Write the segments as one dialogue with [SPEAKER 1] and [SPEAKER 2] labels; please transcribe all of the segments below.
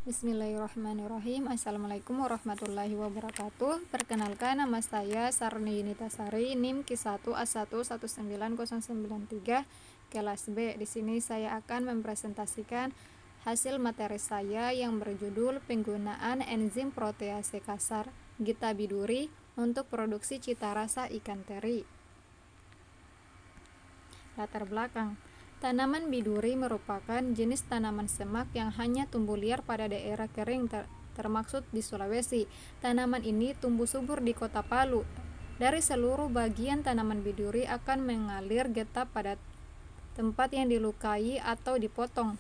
[SPEAKER 1] Bismillahirrahmanirrahim. Assalamualaikum warahmatullahi wabarakatuh. Perkenalkan, nama saya Sarni Yunitasari, NIM Q1A1190093 kelas B. Di sini saya akan mempresentasikan hasil materi saya yang berjudul penggunaan enzim protease kasar Geta biduri untuk produksi cita rasa ikan teri. Latar belakang. Tanaman biduri merupakan jenis tanaman semak yang hanya tumbuh liar pada daerah kering termaksud di Sulawesi. Tanaman ini tumbuh subur di Kota Palu. Dari seluruh bagian tanaman biduri akan mengalir getah pada tempat yang dilukai atau dipotong.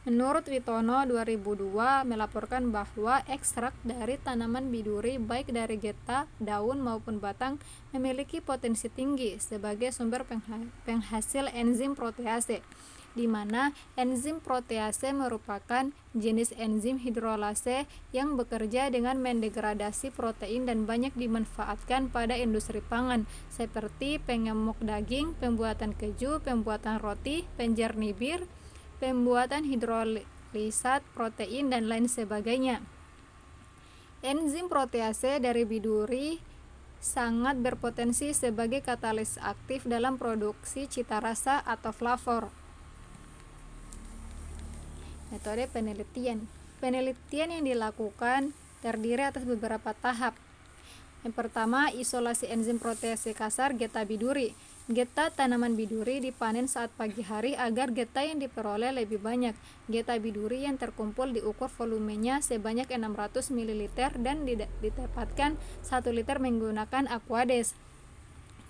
[SPEAKER 1] Menurut Witono 2002 melaporkan bahwa ekstrak dari tanaman biduri baik dari getah, daun maupun batang memiliki potensi tinggi sebagai sumber penghasil enzim protease, di mana enzim protease merupakan jenis enzim hidrolase yang bekerja dengan mendegradasi protein dan banyak dimanfaatkan pada industri pangan seperti pengemuk daging, pembuatan keju, pembuatan roti, penjernih bir, pembuatan hidrolisat protein, dan lain sebagainya. Enzim protease dari biduri sangat berpotensi sebagai katalis aktif dalam produksi cita rasa atau flavor. Metode penelitian. Penelitian yang dilakukan terdiri atas beberapa tahap. Yang pertama, isolasi enzim protease kasar getah biduri. Getah tanaman biduri dipanen saat pagi hari agar getah yang diperoleh lebih banyak. Getah biduri yang terkumpul diukur volumenya sebanyak 600 ml dan ditempatkan 1 liter menggunakan Aquades.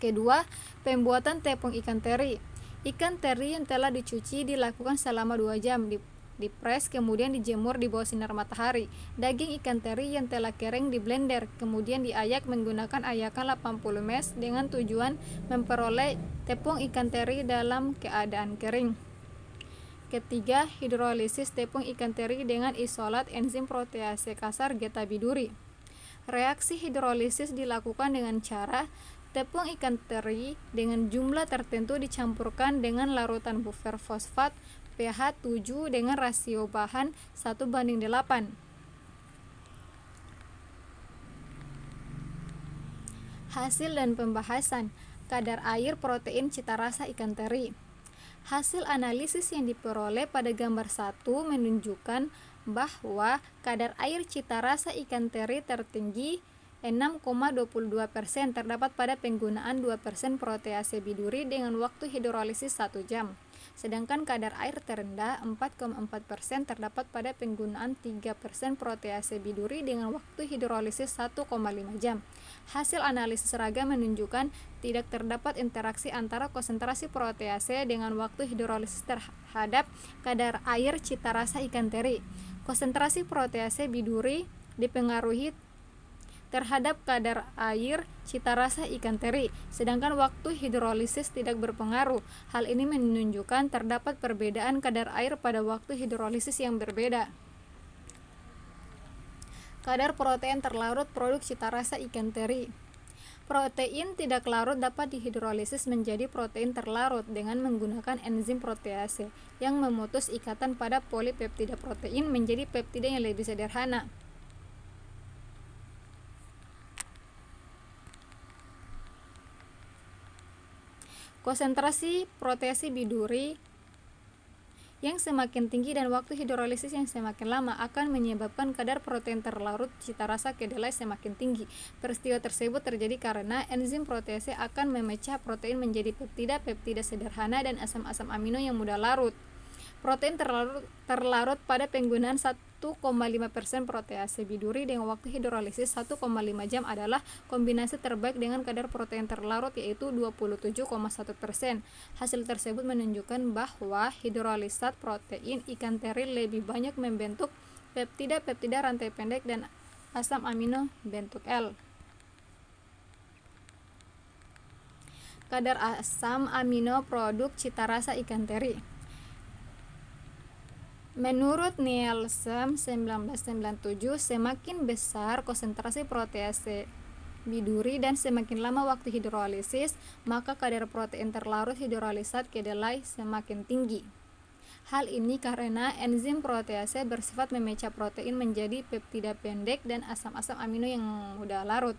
[SPEAKER 1] Kedua, pembuatan tepung ikan teri. Ikan teri yang telah dicuci dilakukan selama 2 jam, dipres kemudian dijemur di bawah sinar matahari. Daging ikan teri yang telah kering di blender kemudian diayak menggunakan ayakan 80 mesh dengan tujuan memperoleh tepung ikan teri dalam keadaan kering. Ketiga, hidrolisis tepung ikan teri dengan isolat enzim protease kasar getah biduri. Reaksi hidrolisis dilakukan dengan cara tepung ikan teri dengan jumlah tertentu dicampurkan dengan larutan buffer fosfat pH 7 dengan rasio bahan 1:8. Hasil dan pembahasan. Kadar air protein cita rasa ikan teri. Hasil analisis yang diperoleh pada gambar 1 menunjukkan bahwa kadar air cita rasa ikan teri tertinggi 6,22% terdapat pada penggunaan 2% protease biduri dengan waktu hidrolisis 1 jam. Sedangkan kadar air terendah 4,4% terdapat pada penggunaan 3% protease biduri dengan waktu hidrolisis 1,5 jam. Hasil analisis seragam menunjukkan tidak terdapat interaksi antara konsentrasi protease dengan waktu hidrolisis terhadap kadar air cita rasa ikan teri. Konsentrasi protease biduri dipengaruhi terhadap kadar air cita rasa ikan teri, sedangkan waktu hidrolisis tidak berpengaruh. Hal ini menunjukkan terdapat perbedaan kadar air pada waktu hidrolisis yang berbeda. Kadar protein terlarut produk cita rasa ikan teri. Protein tidak larut dapat dihidrolisis menjadi protein terlarut dengan menggunakan enzim protease yang memutus ikatan pada polipeptida protein menjadi peptida yang lebih sederhana. Konsentrasi protease biduri yang semakin tinggi dan waktu hidrolisis yang semakin lama akan menyebabkan kadar protein terlarut cita rasa kedelai semakin tinggi. Peristiwa tersebut terjadi karena enzim protease akan memecah protein menjadi peptida sederhana dan asam-asam amino yang mudah larut. Protein terlarut pada penggunaan 1,5% protease biduri dengan waktu hidrolisis 1,5 jam adalah kombinasi terbaik dengan kadar protein terlarut yaitu 27,1%. Hasil tersebut menunjukkan bahwa hidrolisat protein ikan teri lebih banyak membentuk peptida rantai pendek dan asam amino bentuk L. Kadar asam amino produk cita rasa ikan teri. Menurut Nielsen 1997, semakin besar konsentrasi protease biduri dan semakin lama waktu hidrolisis, maka kadar protein terlarut hidrolisat kedelai semakin tinggi. Hal ini karena enzim protease bersifat memecah protein menjadi peptida pendek dan asam-asam amino yang mudah larut.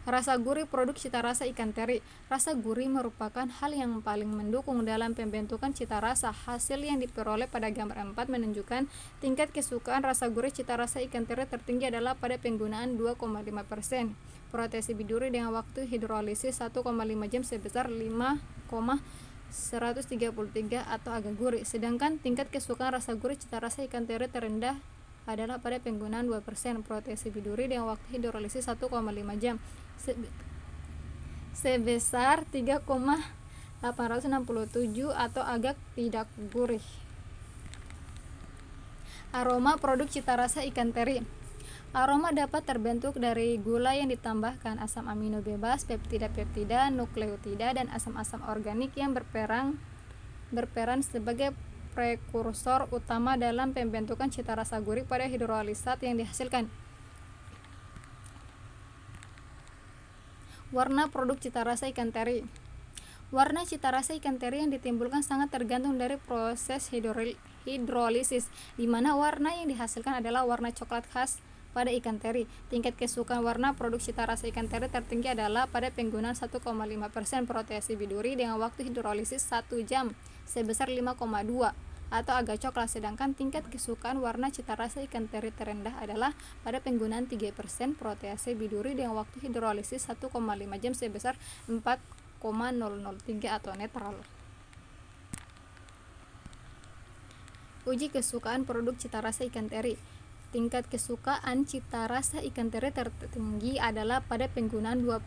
[SPEAKER 1] Rasa gurih produk cita rasa ikan teri. Rasa gurih merupakan hal yang paling mendukung dalam pembentukan cita rasa. Hasil yang diperoleh pada gambar 4 menunjukkan tingkat kesukaan rasa gurih cita rasa ikan teri tertinggi adalah pada penggunaan 2,5%. Protease biduri dengan waktu hidrolisis 1,5 jam sebesar 5,133 atau agak gurih. Sedangkan tingkat kesukaan rasa gurih cita rasa ikan teri terendah adalah pada penggunaan 2%. Protease biduri dengan waktu hidrolisis 1,5 jam sebesar 3,867 atau agak tidak gurih. Aroma produk cita rasa ikan teri. Aroma dapat terbentuk dari gula yang ditambahkan asam amino bebas, peptida-peptida, nukleotida, dan asam-asam organik yang berperan sebagai prekursor utama dalam pembentukan cita rasa gurih pada hidrolisat yang dihasilkan. Warna produk cita rasa ikan teri. Warna cita rasa ikan teri yang ditimbulkan sangat tergantung dari proses hidrolisis, di mana warna yang dihasilkan adalah warna coklat khas pada ikan teri. Tingkat kesukaan warna produk cita rasa ikan teri tertinggi adalah pada penggunaan 1,5% protease biduri dengan waktu hidrolisis 1 jam sebesar 5,2 atau agak coklat, sedangkan tingkat kesukaan warna cita rasa ikan teri terendah adalah pada penggunaan 3% protease biduri dengan waktu hidrolisis 1,5 jam sebesar 4,003 atau netral. Uji kesukaan produk cita rasa ikan teri. Tingkat kesukaan cita rasa ikan teri tertinggi adalah pada penggunaan 2%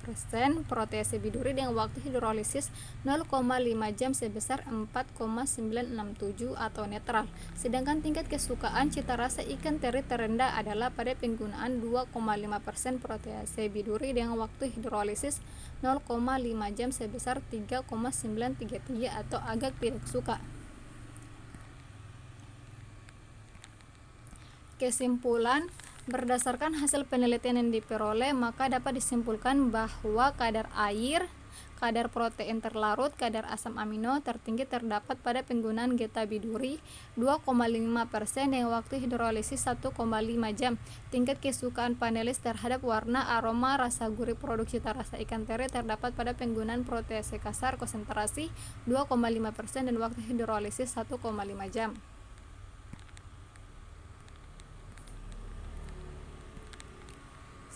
[SPEAKER 1] protease biduri dengan waktu hidrolisis 0,5 jam sebesar 4,967 atau netral. Sedangkan tingkat kesukaan cita rasa ikan teri terendah adalah pada penggunaan 2,5% protease biduri dengan waktu hidrolisis 0,5 jam sebesar 3,933 atau agak tidak suka. Kesimpulan, berdasarkan hasil penelitian yang diperoleh, maka dapat disimpulkan bahwa kadar air, kadar protein terlarut, kadar asam amino tertinggi terdapat pada penggunaan geta biduri 2,5% dengan waktu hidrolisis 1,5 jam. Tingkat kesukaan panelis terhadap warna, aroma, rasa gurih produk cita rasa ikan teri terdapat pada penggunaan protease kasar konsentrasi 2,5% dan waktu hidrolisis 1,5 jam.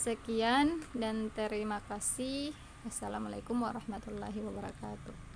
[SPEAKER 1] Sekian dan terima kasih. Wassalamualaikum warahmatullahi wabarakatuh.